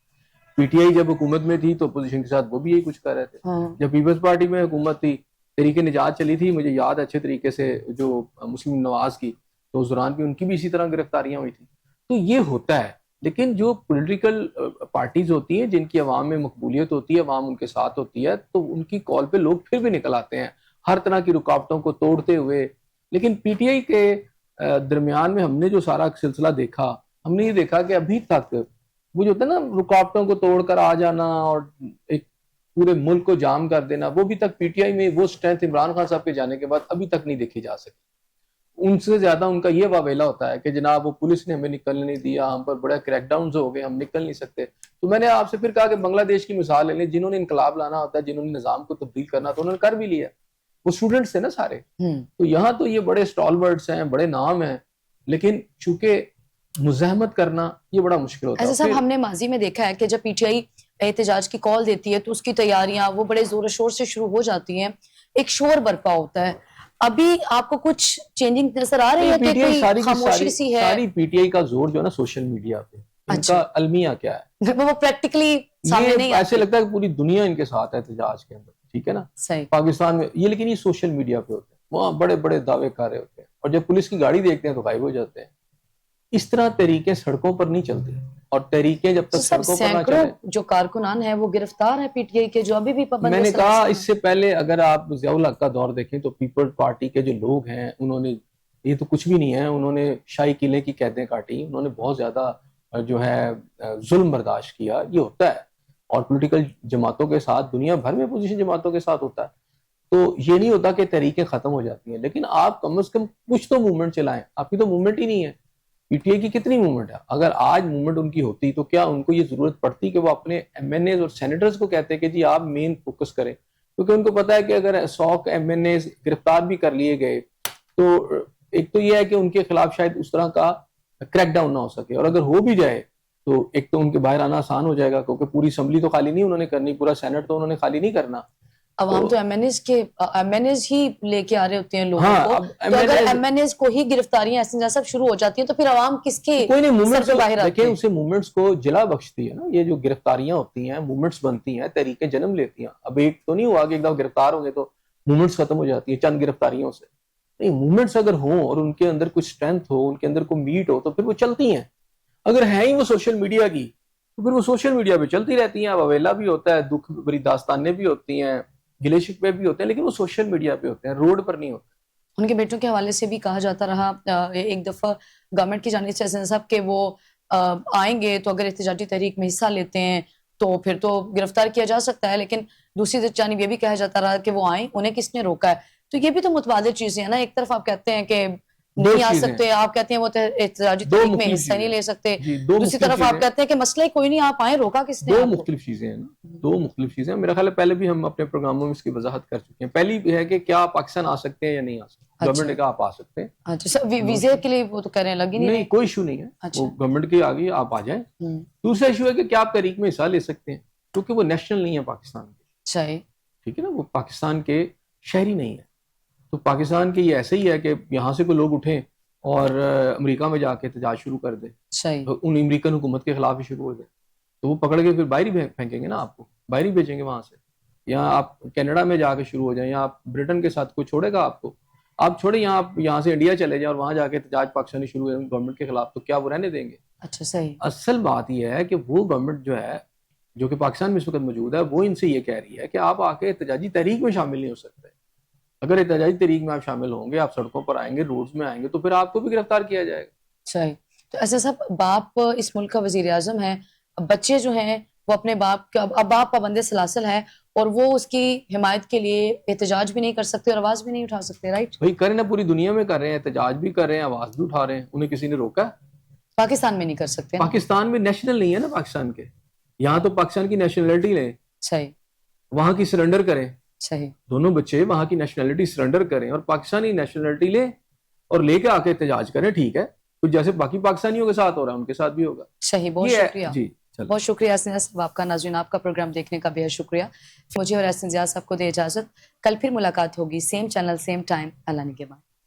پی ٹی آئی جب حکومت میں تھی تو اپوزیشن کے ساتھ وہ بھی یہی کچھ کر رہے تھے. جب پیپلز پارٹی میں حکومت تھی, تحریک نجات چلی تھی, مجھے یاد ہے اچھے طریقے سے, جو مسلم نواز کی, تو اس دوران بھی ان کی بھی اسی طرح گرفتاریاں ہوئی تھیں. تو یہ ہوتا ہے. لیکن جو پولیٹیکل پارٹیز ہوتی ہیں جن کی عوام میں مقبولیت ہوتی ہے, عوام ان کے ساتھ ہوتی ہے, تو ان کی کال پہ لوگ پھر بھی نکل آتے ہیں ہر طرح کی رکاوٹوں کو توڑتے ہوئے. لیکن پی ٹی آئی کے درمیان میں ہم نے جو سارا سلسلہ دیکھا, ہم نے یہ دیکھا کہ ابھی تک وہ جو ہوتا ہے نا رکاوٹوں کو توڑ کر آ جانا اور ایک پورے ملک کو جام کر دینا, وہ بھی تک پی ٹی آئی میں وہ اسٹرینتھ عمران خان صاحب کے جانے کے بعد ابھی تک نہیں دیکھی جا سکی. ان سے زیادہ ان کا یہ واویلا ہوتا ہے کہ جناب وہ پولیس نے ہمیں نکلنے نہیں دیا, ہم پر بڑے کریک ڈاؤنز ہو گئے, ہم نکل نہیں سکتے. تو میں نے آپ سے پھر کہا کہ بنگلہ دیش کی مثال لے لیں, جنہوں نے انقلاب لانا ہوتا ہے, جنہوں نے نظام کو تبدیل کرنا تو انہوں نے کر بھی لیا. وہ اسٹوڈنٹس تھے نا سارے. تو یہاں تو یہ بڑے اسٹالورٹس ہیں, بڑے نام ہیں, لیکن چونکہ مزاحمت کرنا یہ بڑا مشکل ہوتا ہے. ایسا صاحب ہم نے ماضی میں دیکھا ہے کہ جب پی ٹی آئی احتجاج کی کال دیتی ہے تو اس کی تیاریاں وہ بڑے زور و شور سے شروع ہو جاتی ہیں, ایک شور برپا ہوتا ہے. ابھی آپ کو کچھ چینجنگ نظر آ رہی ہے کہ کوئی خاموشی سی ہے؟ ساری پی ٹی آئی کا زور جو ہے نا سوشل میڈیا پہ, ان کا المیہ کیا ہے وہ پریکٹیکلی سامنے نہیں آتی. ایسے لگتا ہے کہ پوری دنیا ان کے ساتھ ہے احتجاج کے اندر, ٹھیک ہے نا, پاکستان میں یہ, لیکن یہ سوشل میڈیا پہ ہوتے ہیں, وہاں بڑے بڑے دعوے کر رہے ہوتے ہیں, اور جب پولیس کی گاڑی دیکھتے ہیں تو غائب ہو جاتے ہیں. اس طرح تحریکیں سڑکوں پر نہیں چلتی, اور تحریکیں جب تک سڑکوں پر نہ چلیں. جو کارکنان ہیں وہ گرفتار ہیں پی ٹی آئی کے, جو ابھی بھی پابند. میں نے کہا اس سے پہلے اگر آپ ضیاء الحق کا دور دیکھیں تو پیپلز پارٹی کے جو لوگ ہیں انہوں نے, یہ تو کچھ بھی نہیں ہے, انہوں نے شاہی قلعے کی قیدیں کاٹی, انہوں نے بہت زیادہ جو ہے ظلم برداشت کیا. یہ ہوتا ہے, اور پولیٹیکل جماعتوں کے ساتھ, دنیا بھر میں اپوزیشن جماعتوں کے ساتھ ہوتا ہے. تو یہ نہیں ہوتا کہ تحریکیں ختم ہو جاتی ہیں, لیکن آپ کم از کم کچھ تو موومنٹ چلائیں. آپ کی تو موومنٹ ہی نہیں ہے. پی ٹی آئی کی کتنی موومنٹ ہے؟ اگر آج موومنٹ ان کی ہوتی تو کیا ان کو یہ ضرورت پڑتی کہ وہ اپنے ایم این ایز اور سینیٹرز کو کہتے کہ جی آپ مین فوکس کریں, کیونکہ ان کو پتا ہے کہ اگر 100 ایم این ایز گرفتار بھی کر لیے گئے تو ایک تو یہ ہے کہ ان کے خلاف شاید اس طرح کا کریک ڈاؤن نہ ہو سکے, اور اگر ہو بھی جائے تو ایک تو ان کے باہر آنا آسان ہو جائے گا, کیونکہ پوری اسمبلی تو خالی نہیں انہوں نے کرنی, پورا سینٹ تو انہوں نے خالی نہیں کرنا. عوام تو ایم این ایز ہی لے کے آ رہے ہوتے ہیں لوگوں کو, تو اگر ایم این ایز کو ہی گرفتاریاں ایسے سب شروع ہو جاتی ہیں تو پھر عوام کس کے کوئی نہیں موومنٹ سے باہر آتے ہیں؟ اسے موومنٹس کو جلا بخشتی ہے نا, یہ جو گرفتاریاں ہوتی ہیں, موومنٹس بنتی ہیں, تحریکیں جنم لیتی ہیں. اب ایک تو نہیں ہوا کہ ایک دم گرفتار ہوں گے تو موومنٹس ختم ہو جاتی ہیں چند گرفتاریوں سے. نہیں, موومنٹس اگر ہوں اور ان کے اندر کچھ اسٹرینتھ ہو, ان کے اندر کوئی میٹ ہو, تو پھر وہ چلتی ہیں. اگر ہیں ہی وہ سوشل میڈیا کی تو پھر وہ سوشل میڈیا پہ چلتی رہتی ہیں. اب اویلا بھی ہوتا ہے, دکھ بری داستانیں بھی ہوتی ہیں, گلے شکوے بھی ہوتے ہیں, لیکن وہ سوشل میڈیا پہ ہوتے ہیں, روڈ پر نہیں ہوتے. ان کے بیٹوں کے حوالے سے بھی کہا جاتا رہا ایک دفعہ گورنمنٹ کی جانب سے حسن صاحب کہ وہ آئیں گے تو اگر احتجاجی تحریک میں حصہ لیتے ہیں تو پھر تو گرفتار کیا جا سکتا ہے, لیکن دوسری جانب یہ بھی کہا جاتا رہا کہ وہ آئیں, انہیں کس نے روکا ہے. تو یہ بھی تو متبادل چیزیں ہیں نا, ایک طرف آپ کہتے ہیں کہ نہیں آ سکتے, آپ کہتے ہیں وہ احتجاجی تحریک میں حصہ نہیں لے سکتے, دوسری طرف آپ کہتے ہیں کہ مسئلہ کوئی نہیں, آپ آئیں, روکا کس نے؟ دو مختلف چیزیں ہیں نا, دو مختلف چیزیں ہیں. میرا خیال ہے پہلے بھی ہم اپنے پروگراموں میں اس کی وضاحت کر چکے ہیں. پہلی ہے کہ کیا آپ پاکستان آ سکتے ہیں یا نہیں آ سکتے. گورنمنٹ نے کہا آپ آ سکتے ہیں. اچھا, ویزے کے لیے وہ تو کہہ رہے ہیں لگی نہیں, کوئی ایشو نہیں ہے, وہ گورنمنٹ کی آگے آپ آ جائیں. دوسرا ایشو ہے کہ کیا آپ تحریک میں حصہ لے سکتے ہیں, کیونکہ وہ نیشنل نہیں ہے پاکستان کے, ٹھیک ہے نا, وہ پاکستان کے شہری نہیں ہے. تو پاکستان کے یہ ایسے ہی ہے کہ یہاں سے کوئی لوگ اٹھیں اور امریکہ میں جا کے احتجاج شروع کر دیں, ان امریکن حکومت کے خلاف ہی شروع ہو جائے, تو وہ پکڑ کے پھر باہر ہی پھینکیں گے نا, آپ کو باہر ہی بھیجیں گے وہاں سے. یا آپ کینیڈا میں جا کے شروع ہو جائیں, یا آپ برٹن کے ساتھ کوئی چھوڑے گا آپ کو, آپ چھوڑیں, آپ یہاں سے انڈیا چلے جائیں اور وہاں جا کے احتجاج پاکستانی شروع ہو گورنمنٹ کے خلاف, تو کیا وہ رہنے دیں گے؟ اچھا صحیح. اصل بات یہ ہے کہ وہ گورنمنٹ جو ہے, جو کہ پاکستان میں اس وقت موجود ہے, وہ ان سے یہ کہہ رہی ہے کہ آپ آ کے احتجاجی تحریک میں شامل نہیں ہو سکتے. اگر احتجاجی تحریک میں آپ شامل ہوں گے, آپ سڑکوں پر آئیں گے, روڈز میں آئیں گے, تو پھر آپ کو بھی گرفتار کیا جائے گا. صحیح. تو ایسا صاحب باپ اس ملک کا وزیر اعظم ہے, بچے جو ہیں وہ اپنے باپ کا, اب باپ پابند سلاسل ہے اور وہ اس کی حمایت کے لیے احتجاج بھی نہیں کر سکتے اور آواز بھی نہیں اٹھا سکتے, رائٹ؟ بھائی کریں نا, پوری دنیا میں کر رہے ہیں, احتجاج بھی کر رہے ہیں, آواز بھی اٹھا رہے ہیں, انہیں کسی نے روکا؟ پاکستان میں نہیں کر سکتے. پاکستان میں نیشنل نہیں ہے نا پاکستان کے, یہاں تو پاکستان کی نیشنلٹی لیں, صحیح, وہاں کی سرنڈر کریں, صحیح, دونوں بچے وہاں کی نیشنلٹی سرنڈر کریں اور پاکستانی نیشنلٹی لیں اور لے کے آ کے احتجاج کریں, ٹھیک ہے, تو جیسے باقی پاکستانیوں کے ساتھ ہو رہا ہے ان کے ساتھ بھی ہوگا. صحیح. بہت شکریہ. جی, بہت شکریہ حسن صاحب آپ کا. ناظرین, آپ کا پروگرام دیکھنے کا بہت شکریہ. مجھے اور حسن صاحب کو دے اجازت, کل پھر ملاقات ہوگی, سیم چینل سیم ٹائم. اللہ نگہبان.